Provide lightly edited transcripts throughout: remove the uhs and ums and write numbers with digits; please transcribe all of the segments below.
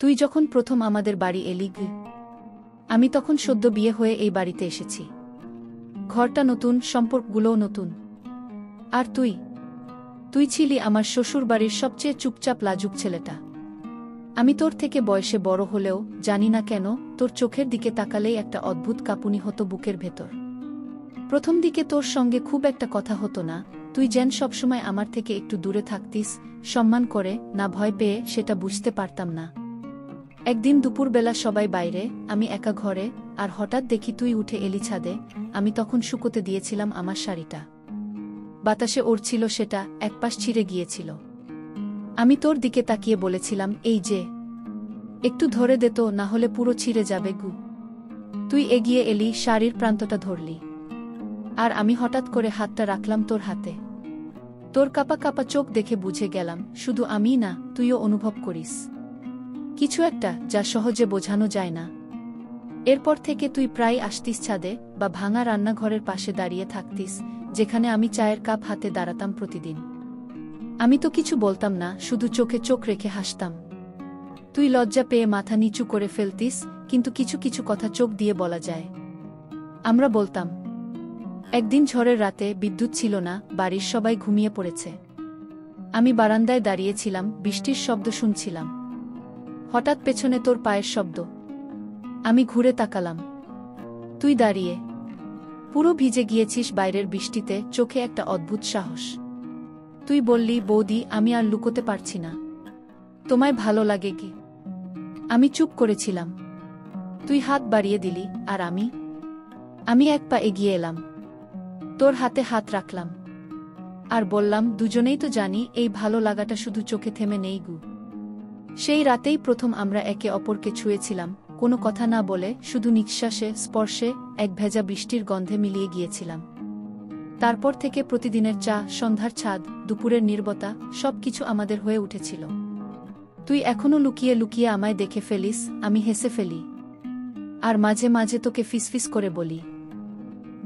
তুই যখন প্রথম আমাদের বাড়ি এলি, আমি তখন সদ্য বিয়ে হয়ে এই বাড়িতে এসেছি। ঘরটা নতুন, সম্পর্কগুলোও নতুন। আর তুই ছিলি আমার শ্বশুর বাড়ির সবচেয়ে চুপচাপ লাজুক ছেলেটা। আমি তোর থেকে বয়সে বড় হলেও জানি না কেন তোর চোখের দিকে তাকালেই একটা অদ্ভুত কাঁপুনি হতো বুকের ভেতর। প্রথম দিকে তোর সঙ্গে খুব একটা কথা হতো না, তুই যেন সবসময় আমার থেকে একটু দূরে থাকতিস, সম্মান করে, না ভয় পেয়ে, সেটা বুঝতে পারতাম না। একদিন দুপুরবেলা সবাই বাইরে, আমি একা ঘরে, আর হঠাৎ দেখি তুই উঠে এলি ছাদে। আমি তখন শুকোতে দিয়েছিলাম আমার শাড়িটা। বাতাসে ওড়ছিল সেটা, একপাশ ছিঁড়ে গিয়েছিল। আমি তোর দিকে তাকিয়ে বলেছিলাম, এই যে, একটু ধরে দে তো, না হলে পুরো ছিঁড়ে যাবে গু। তুই এগিয়ে এলি, শাড়ির প্রান্তটা ধরলি। আর আমি হঠাৎ করে হাতটা রাখলাম তোর হাতে। তোর কাপা কাপা চোখ দেখে বুঝে গেলাম শুধু আমিই না, তুইও অনুভব করিস কিছু একটা, যা সহজে বোঝানো যায় না। এরপর থেকে তুই প্রায় আসতিস ছাদে, বা ভাঙা রান্নাঘরের পাশে দাঁড়িয়ে থাকতিস, যেখানে আমি চায়ের কাপ হাতে দাঁড়াতাম প্রতিদিন। আমি তো কিছু বলতাম না, শুধু চোখে চোখ রেখে হাসতাম। তুই লজ্জা পেয়ে মাথা নিচু করে ফেলতিস, কিন্তু কিছু কিছু কথা চোখ দিয়ে বলা যায়। আমরা বলতাম। একদিন ঝড়ের রাতে বিদ্যুৎ ছিল না, বাড়ির সবাই ঘুমিয়ে পড়েছে। আমি বারান্দায় দাঁড়িয়েছিলাম, বৃষ্টির শব্দ শুনছিলাম। হঠাৎ পেছনে তোর পায়ের শব্দ। আমি ঘুরে তাকালাম। তুই দাঁড়িয়ে, পুরো ভিজে গিয়েছিস বাইরের বৃষ্টিতে, চোখে একটা অদ্ভুত সাহস। তুই বললি, বৌদি, আমি আর লুকোতে পারছি না। তোমায় ভালো লাগে কি? আমি চুপ করেছিলাম। তুই হাত বাড়িয়ে দিলি, আর আমি এক পা এগিয়ে এলাম। তোর হাতে হাত রাখলাম। আর বললাম, দুজনেই তো জানি এই ভালো লাগাটা শুধু চোখে থেমে নেই গু। সেই রাতেই প্রথম আমরা একে অপরকে ছুঁয়েছিলাম, কোনো কথা না বলে, শুধু নিঃশ্বাসে, স্পর্শে, এক ভেজা বৃষ্টির গন্ধে মিলিয়ে গিয়েছিলাম। তারপর থেকে প্রতিদিনের চা, সন্ধ্যার ছাদ, দুপুরের নীরবতা, সবকিছু আমাদের হয়ে উঠেছিল। তুই এখনো লুকিয়ে লুকিয়ে আমায় দেখে ফেলিস, আমি হেসে ফেলি। আর মাঝে মাঝে তোকে ফিসফিস করে বলি,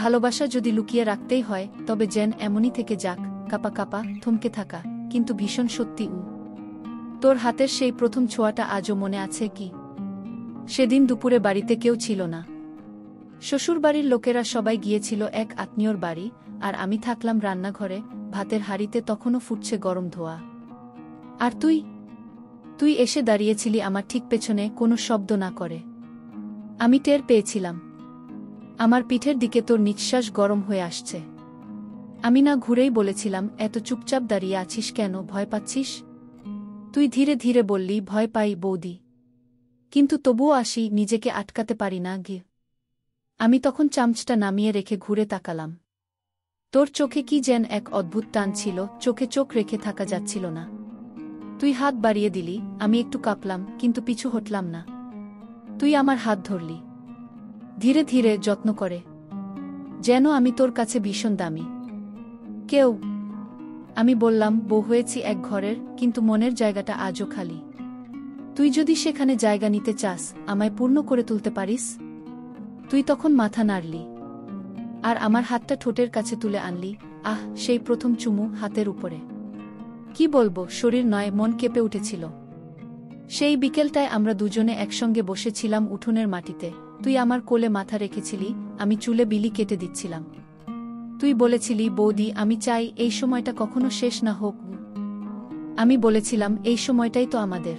ভালোবাসা যদি লুকিয়ে রাখতেই হয়, তবে যেন এমনই থেকে যাক, কাপা কাপা, থমকে থাকা, কিন্তু ভীষণ সত্যি। তোর হাতের সেই প্রথম ছোঁয়াটা আজও মনে আছে কি? সেদিন দুপুরে বাড়িতে কেউ ছিল না। শ্বশুরবাড়ির লোকেরা সবাই গিয়েছিল এক আত্মীয়র বাড়ি, আর আমি থাকলাম রান্নাঘরে, ভাতের হাঁড়িতে তখনও ফুটছে গরম ধোয়া। আর তুই এসে দাঁড়িয়েছিলি আমার ঠিক পেছনে, কোনো শব্দ না করে। আমি টের পেয়েছিলাম আমার পিঠের দিকে তোর নিঃশ্বাস গরম হয়ে আসছে। আমি না ঘুরেই বলেছিলাম, এত চুপচাপ দাঁড়িয়ে আছিস কেন, ভয় পাচ্ছিস? তুই ধীরে ধীরে বললি, ভয় পাই বৌদি, কিন্তু তবুও আসি, নিজেকে আটকাতে পারি না গি। আমি তখন চামচটা নামিয়ে রেখে ঘুরে তাকালাম। তোর চোখে কি যেন এক অদ্ভুত টান ছিল, চোখে চোখ রেখে থাকা যাচ্ছিল না। তুই হাত বাড়িয়ে দিলি, আমি একটু কাঁপলাম, কিন্তু পিছু হটলাম না। তুই আমার হাত ধরলি, ধীরে ধীরে, যত্ন করে, যেন আমি তোর কাছে ভীষণ দামি কেউ। আমি বললাম, বউ হয়েছি এক ঘরের, কিন্তু মনের জায়গাটা আজও খালি। তুই যদি সেখানে জায়গা নিতে চাস, আমায় পূর্ণ করে তুলতে পারিস। তুই তখন মাথা নাড়লি, আর আমার হাতটা ঠোঁটের কাছে তুলে আনলি। আহ, সেই প্রথম চুমু, হাতের উপরে। কি বলবো, শরীর নয়, মন কেঁপে উঠেছিল। সেই বিকেলটায় আমরা দুজনে একসঙ্গে বসেছিলাম উঠোনের মাটিতে। তুই আমার কোলে মাথা রেখেছিলি, আমি চুলে বিলি কেটে দিচ্ছিলাম। তুই বলেছিলি, বৌদি, আমি চাই এই সময়টা কখনো শেষ না হোক। আমি বলেছিলাম, এই সময়টাই তো আমাদের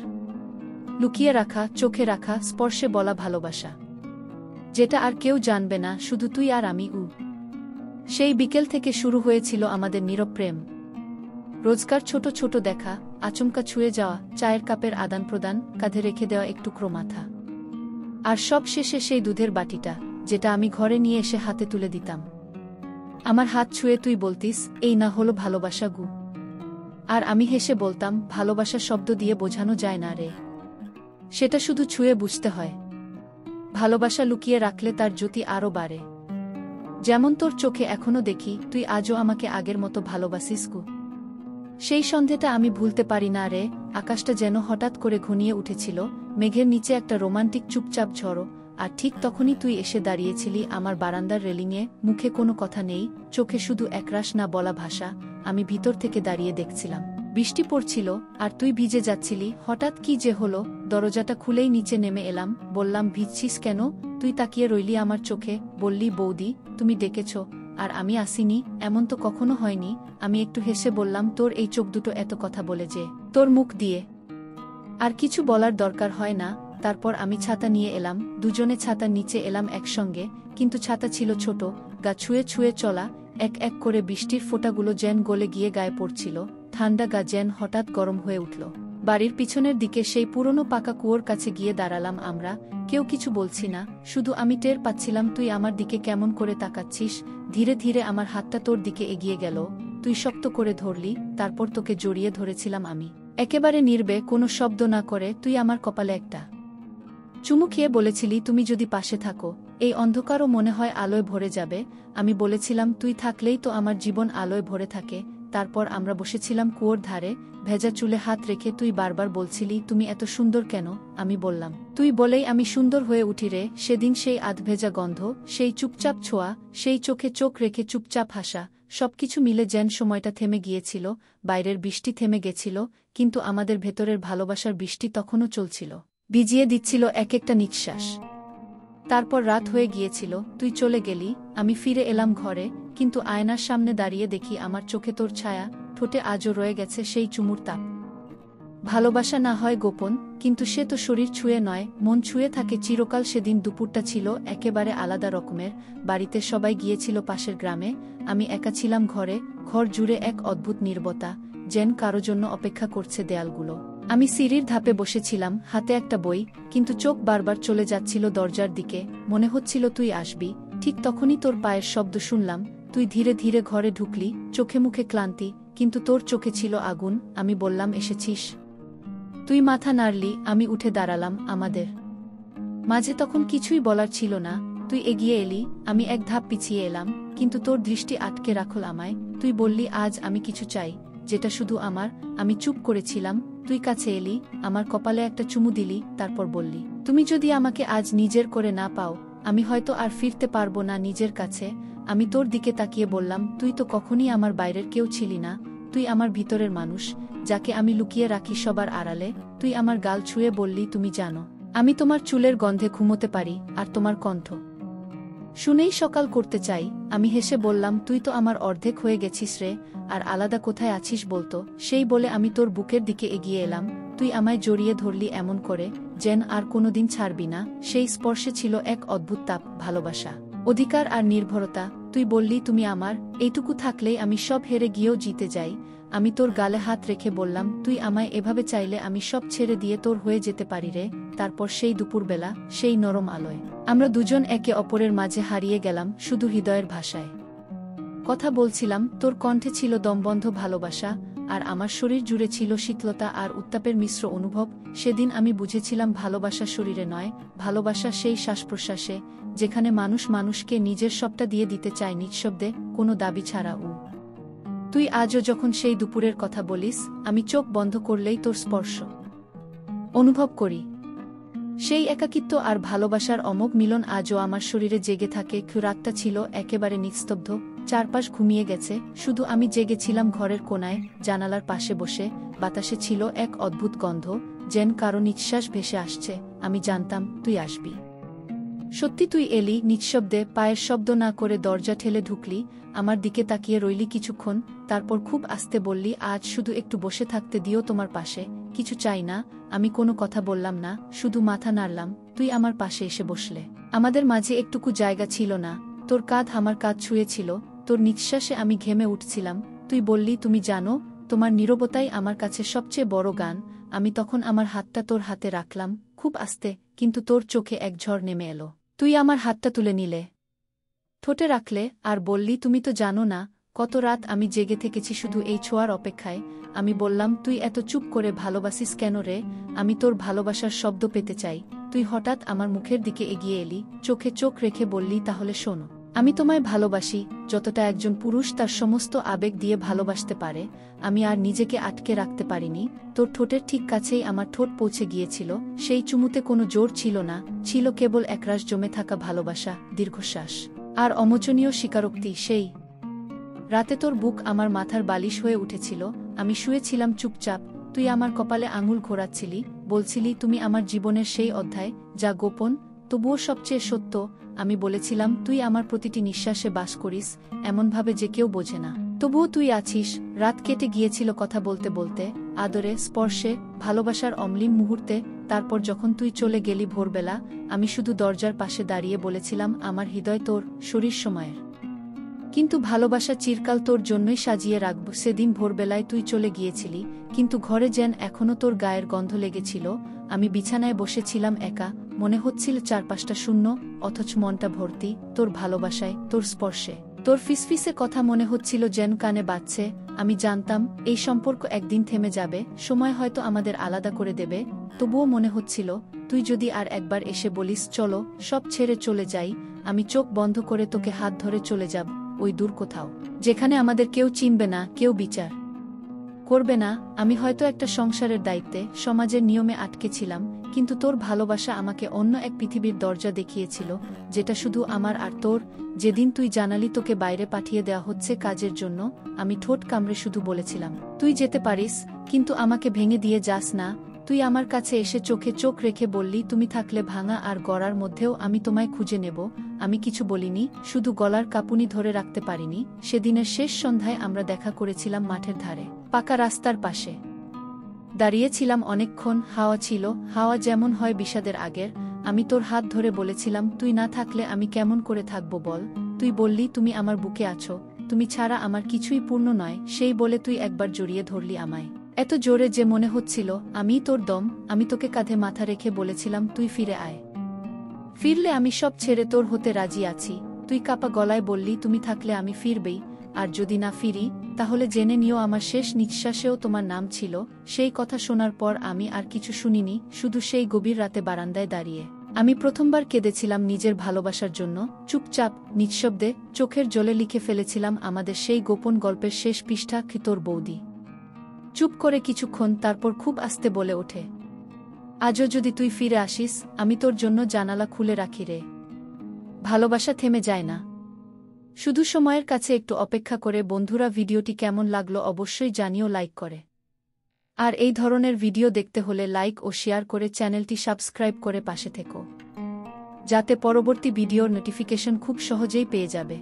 লুকিয়ে রাখা, চোখে রাখা, স্পর্শে বলা ভালোবাসা, যেটা আর কেউ জানবে না, শুধু তুই আর আমি। সেই বিকেল থেকে শুরু হয়েছিল আমাদের নীরব প্রেম। রোজকার ছোট ছোট দেখা, আচমকা ছুঁয়ে যাওয়া, চায়ের কাপের আদান প্রদান, কাঁধে রেখে দেওয়া একটুকরো মাথা, আর সব শেষে সেই দুধের বাটিটা, যেটা আমি ঘরে নিয়ে এসে হাতে তুলে দিতাম। আমার হাত ছুঁয়ে তুই বলতিস, এই না হলো ভালোবাসা গু। আর আমি হেসে বলতাম, ভালোবাসা শব্দ দিয়ে বোঝানো যায় না রে, সেটা শুধু ছুঁয়ে বুঝতে হয়। ভালোবাসা লুকিয়ে রাখলে তার জ্যোতি আরও বাড়ে। যেমন তোর চোখে এখনো দেখি, তুই আজও আমাকে আগের মতো ভালোবাসিস গু। সেই সন্ধেটা আমি ভুলতে পারি না রে। আকাশটা যেন হঠাৎ করে ঘনিয়ে উঠেছিল, মেঘের নিচে একটা রোমান্টিক চুপচাপ ঝড়ো, আর ঠিক তখনই তুই এসে দাঁড়িয়েছিলি আমার বারান্দার রেলিংয়ে, মুখে কোনো কথা নেই, চোখে শুধু একরাশ না বলা ভাষা। আমি ভিতর থেকে দাঁড়িয়ে দেখছিলাম। বৃষ্টি পড়ছিল আর তুই ভিজে যাচ্ছিলি। হঠাৎ কি যে হলো, দরজাটা খুলেই নিচে নেমে এলাম। বললাম, ভিজছিস কেন? তুই তাকিয়ে রইলি আমার চোখে, বললি, বৌদি তুমি ডেকেছ আর আমি আসিনি? এমন তো কখনো হয়নি। আমি একটু হেসে বললাম, তোর এই চোখ দুটো এত কথা বলে যে তোর মুখ দিয়ে আর কিছু বলার দরকার হয় না। তারপর আমি ছাতা নিয়ে এলাম, দুজনে ছাতার নিচে এলাম একসঙ্গে। কিন্তু ছাতা ছিল ছোট, গা ছুঁয়ে ছুঁয়ে চলা। এক এক করে বৃষ্টির ফোঁটাগুলো যেন গলে গিয়ে গায়ে পড়ছিল। ঠান্ডা গা যেন হঠাৎ গরম হয়ে উঠল। বাড়ির পিছনের দিকে সেই পুরনো পাকা কুয়োর কাছে গিয়ে দাঁড়ালাম আমরা। কেউ কিছু বলছি না, শুধু আমি টের পাচ্ছিলাম তুই আমার দিকে কেমন করে তাকাচ্ছিস। ধীরে ধীরে আমার হাতটা তোর দিকে এগিয়ে গেল, তুই শক্ত করে ধরলি। তারপর তোকে জড়িয়ে ধরেছিলাম আমি, একেবারে নির্বে, কোনো শব্দ না করে। তুই আমার কপালে একটা চুমু খেয়ে বলেছিলি, তুমি যদি পাশে থাকো এই অন্ধকারও মনে হয় আলোয় ভরে যাবে। আমি বলেছিলাম, তুই থাকলেই তো আমার জীবন আলোয় ভরে থাকে। তারপর আমরা বসেছিলাম কুয়োর ধারে, ভেজা চুলে হাত রেখে। তুই বারবার বলছিলি, তুমি এত সুন্দর কেন? আমি বললাম, তুই বলেই আমি সুন্দর হয়ে উঠি রে। সেদিন সেই আধভেজা গন্ধ, সেই চুপচাপ ছোঁয়া, সেই চোখে চোখ রেখে চুপচাপ হাসা, সবকিছু মিলে যেন সময়টা থেমে গিয়েছিল। বাইরের বৃষ্টি থেমে গেছিল, কিন্তু আমাদের ভেতরের ভালোবাসার বৃষ্টি তখনও চলছিল, ভিজিয়ে দিচ্ছিল এক একটা নিঃশ্বাস। তারপর রাত হয়ে গিয়েছিল, তুই চলে গেলি। আমি ফিরে এলাম ঘরে, কিন্তু আয়নার সামনে দাঁড়িয়ে দেখি আমার চোখে তোর ছায়া, ঠোঁটে আজও রয়ে গেছে সেই চুমুর তাপ। ভালোবাসা না হয় গোপন, কিন্তু সে তো শরীর ছুঁয়ে নয়, মন ছুঁয়ে থাকে চিরকাল। সেদিন দুপুরটা ছিল একেবারে আলাদা রকমের। বাড়িতে সবাই গিয়েছিল পাশের গ্রামে, আমি একা ছিলাম ঘরে। ঘর জুড়ে এক অদ্ভুত নীরবতা, যেন কারো জন্য অপেক্ষা করছে দেয়ালগুলো। আমি সিঁড়ির ধাপে বসেছিলাম, হাতে একটা বই, কিন্তু চোখ বারবার চলে যাচ্ছিল দরজার দিকে। মনে হচ্ছিল তুই আসবি। ঠিক তখনই তোর পায়ের শব্দ শুনলাম। তুই ধীরে ধীরে ঘরে ঢুকলি, চোখে মুখে ক্লান্তি, কিন্তু তোর চোখে ছিল আগুন। আমি বললাম, এসেছিস? তুই মাথা নাড়লি। আমি উঠে দাঁড়ালাম। আমাদের মাঝে তখন কিছুই বলার ছিল না। তুই এগিয়ে এলি, আমি এক ধাপ পিছিয়ে এলাম, কিন্তু তোর দৃষ্টি আটকে রাখল আমায়। তুই বললি, আজ আমি কিছু চাই, যেটা শুধু আমার। আমি চুপ করেছিলাম। তুই কাছে এলি, আমার কপালে একটা চুমু দিলি, তারপর বললি, তুমি যদি আমাকে আজ নিজের করে না পাও, আমি হয়তো আর ফিরতে পারবো না নিজের কাছে। আমি তোর দিকে তাকিয়ে বললাম, তুই তো কখনই আমার বাইরের কেউ ছিলি না। তুই আমার ভিতরের মানুষ, যাকে আমি লুকিয়ে রাখি সবার আড়ালে। তুই আমার গাল ছুঁয়ে বললি, তুমি জানো আমি তোমার চুলের গন্ধে ঘুমোতে পারি, আর তোমার কণ্ঠ শুনেই সকাল করতে চাই। আমি হেসে বললাম, তুই তো আমার অর্ধেক হয়ে গেছিস রে, আর আলাদা কোথায় আছিস বলতো? সেই বলে আমি তোর বুকের দিকে এগিয়ে এলাম। তুই আমায় জড়িয়ে ধরলি এমন করে, যেন আর কোনোদিন ছাড়বি না। সেই স্পর্শে ছিল এক অদ্ভুত তাপ, ভালোবাসা, অধিকার আর নির্ভরতা। তুই বললি, তুমি আমার, এইটুকু থাকলেই আমি সব হেরে গিয়েও জিতে যাই। আমি তোর গালে হাত রেখে বললাম, তুই আমায় এভাবে চাইলে আমি সব ছেড়ে দিয়ে তোর হয়ে যেতে পারি রে। তারপর সেই দুপুরবেলা, সেই নরম আলোয় আমরা দুজন একে অপরের মাঝে হারিয়ে গেলাম, শুধু হৃদয়ের ভাষায় কথা বলছিলাম। তোর কণ্ঠে ছিল দমবন্ধ ভালোবাসা, আর আমার শরীর জুড়ে ছিল শীতলতা আর উত্তাপের মিশ্র অনুভব। সেদিন আমি বুঝেছিলাম, ভালোবাসা শরীরে নয়, ভালোবাসা সেই শ্বাসপ্রশ্বাসে, যেখানে মানুষ মানুষকে নিজের সবটা দিয়ে দিতে চায় নিঃশব্দে, কোনো দাবি ছাড়া। তুই আজও যখন সেই দুপুরের কথা বলিস, আমি চোখ বন্ধ করলেই তোর স্পর্শ অনুভব করি। সেই একাকিত্ব আর ভালোবাসার অমোঘ মিলন আজও আমার শরীরে জেগে থাকে। রাতটা ছিল একেবারে নিস্তব্ধ, চারপাশ ঘুমিয়ে গেছে, শুধু আমি জেগেছিলাম ঘরের কোনায়, জানালার পাশে বসে। বাতাসে ছিল এক অদ্ভুত গন্ধ, যেন কারো নিঃশ্বাস ভেসে আসছে। আমি জানতাম তুই আসবি। সত্যি তুই এলি, নিঃশব্দে, পায়ের শব্দ না করে দরজা ঠেলে ঢুকলি, আমার দিকে তাকিয়ে রইলি কিছুক্ষণ, তারপর খুব আস্তে বললি, আজ শুধু একটু বসে থাকতে দিও তোমার পাশে, কিছু চাই না। আমি কোনো কথা বললাম না, শুধু মাথা নাড়লাম। তুই আমার পাশে এসে বসলে। আমাদের মাঝে একটুকু জায়গা ছিল না, তোর কাঁধ আমার কাঁধ ছুঁয়েছিল, তোর নিঃশ্বাসে আমি ঘেমে উঠছিলাম। তুই বললি, তুমি জানো, তোমার নীরবতাই আমার কাছে সবচেয়ে বড় গান। আমি তখন আমার হাতটা তোর হাতে রাখলাম, খুব আস্তে, কিন্তু তোর চোখে এক ঝড় নেমে এলো। তুই আমার হাতটা তুলে নিলে, ঠোঁটে রাখলে, আর বললি, তুমি তো জানো না কত রাত আমি জেগে থেকেছি শুধু এই ছোঁয়ার অপেক্ষায়। আমি বললাম, তুই এত চুপ করে ভালোবাসিস কেন রে? আমি তোর ভালোবাসার শব্দ পেতে চাই। তুই হঠাৎ আমার মুখের দিকে এগিয়ে এলি, চোখে চোখ রেখে বললি, তাহলে শোনো, আমি তোমায় ভালোবাসি যতটা একজন পুরুষ তার সমস্ত আবেগ দিয়ে ভালোবাসতে পারে। আমি আর নিজেকে আটকে রাখতে পারিনি। তোর ঠোঁটের ঠিক কাছেই আমার ঠোঁট পৌঁছে গিয়েছিল। সেই চুমুতে কোনো জোর ছিল না, ছিল কেবল একরাশ জমে থাকা ভালোবাসা, দীর্ঘশ্বাস আর অমোচনীয় স্বীকারোক্তি। সেই রাতে তোর বুক আমার মাথার বালিশ হয়ে উঠেছিল, আমি শুয়েছিলাম চুপচাপ, তুই আমার কপালে আঙুল ঘোরাচ্ছিলি, বলছিলি তুমি আমার জীবনের সেই অধ্যায়, যা গোপন, তবুও সবচেয়ে সত্য। আমি বলেছিলাম তুই আমার প্রতিটি নিঃশ্বাসে বাস করিস, এমনভাবে যে কেউ বোঝে না, তবুও তুই আছিস। রাত কেটে গিয়েছিল কথা বলতে বলতে, আদরে, স্পর্শে, ভালোবাসার অম্লিন মুহূর্তে। তারপর যখন তুই চলে গেলি ভোরবেলা, আমি শুধু দরজার পাশে দাঁড়িয়ে বলেছিলাম আমার হৃদয় তোর, শরীর সময়ের, কিন্তু ভালোবাসা চিরকাল তোর জন্যই সাজিয়ে রাখব। সেদিন ভোরবেলায় তুই চলে গিয়েছিলি, কিন্তু ঘরে যেন এখনো তোর গায়ের গন্ধ লেগেছিল। আমি বিছানায় বসেছিলাম একা, মনে হচ্ছিল চারপাশটা শূন্য, অথচ মনটা ভর্তি তোর ভালোবাসায়, তোর স্পর্শে। তোর ফিসফিসে কথা মনে হচ্ছিল যেন কানে বাজছে। আমি জানতাম এই সম্পর্ক একদিন থেমে যাবে, সময় হয়তো আমাদের আলাদা করে দেবে, তবুও মনে হচ্ছিল তুই যদি আর একবার এসে বলিস চলো, সব ছেড়ে চলে যাই, আমি চোখ বন্ধ করে তোকে হাত ধরে চলে যাব ওই দূর কোথাও, যেখানে আমাদের কেউ চিনবে না, কেউ বিচার করবে না। আমি হয়তো একটা সংসারের দায়িত্বে, সমাজের নিয়মে আটকে ছিলাম, কিন্তু তোর ভালোবাসা আমাকে অন্য এক পৃথিবীর দরজা দেখিয়েছিল, যেটা শুধু আমার আর তোর। যেদিন তুই জানালি তোকে বাইরে পাঠিয়ে দেওয়া হচ্ছে কাজের জন্য, আমি ঠোঁট কামড়ে শুধু বলেছিলাম তুই যেতে পারিস, কিন্তু আমাকে ভেঙে দিয়ে যাস না। তুই আমার কাছে এসে চোখে চোখ রেখে বললি তুমি থাকলে ভাঙা আর গড়ার মধ্যেও আমি তোমায় খুঁজে নেব। আমি কিছু বলিনি, শুধু গলার কাঁপুনি ধরে রাখতে পারিনি। সেদিনের শেষ সন্ধ্যায় আমরা দেখা করেছিলাম মাঠের ধারে, পাকা রাস্তার পাশে দাঁড়িয়েছিলাম অনেকক্ষণ। হাওয়া ছিল, হাওয়া যেমন হয় বিষাদের আগের। আমি তোর হাত ধরে বলেছিলাম তুই না থাকলে আমি কেমন করে থাকবো বল। তুই বললি তুমি আমার বুকে আছো, তুমি ছাড়া আমার কিছুই পূর্ণ নয়। সেই বলে তুই একবার জড়িয়ে ধরলি আমায়, এত জোরে যে মনে হচ্ছিল আমিই তোর দম। আমি তোকে কাঁধে মাথা রেখে বলেছিলাম তুই ফিরে আয়, ফিরলে আমি সব ছেড়ে তোর হতে রাজি আছি। তুই কাপা গলায় বললি তুমি থাকলে আমি ফিরবেই, আর যদি না ফিরি তাহলে জেনে নিও আমার শেষ নিঃশ্বাসেও তোমার নাম ছিল। সেই কথা শোনার পর আমি আর কিছু শুনিনি, শুধু সেই গভীর রাতে বারান্দায় দাঁড়িয়ে আমি প্রথমবার কেঁদেছিলাম নিজের ভালোবাসার জন্য। চুপচাপ, নিঃশব্দে, চোখের জলে লিখে ফেলেছিলাম আমাদের সেই গোপন গল্পের শেষ পৃষ্ঠা। কি তোর বৌদি চুপ করে কিছুক্ষণ, তারপর খুব আস্তে বলে ওঠে, আজও যদি তুই ফিরে আসিস আমি তোর জন্য জানালা খুলে রাখি রে। ভালোবাসা থেমে যায় না, শুধু সময়ের কাছে একটু অপেক্ষা করে। বন্ধুরা, ভিডিওটি কেমন লাগলো অবশ্যই জানিও, লাইক করে। আর এই ধরনের ভিডিও দেখতে হলে লাইক ও শেয়ার করে চ্যানেলটি সাবস্ক্রাইব করে পাশে থেকো, যাতে পরবর্তী ভিডিওর নোটিফিকেশন খুব সহজেই পেয়ে যাবে।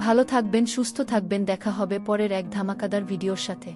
ভালো থাকবেন, সুস্থ থাকবেন, দেখা হবে পরের এক ধামাকাদার ভিডিওর সাথে।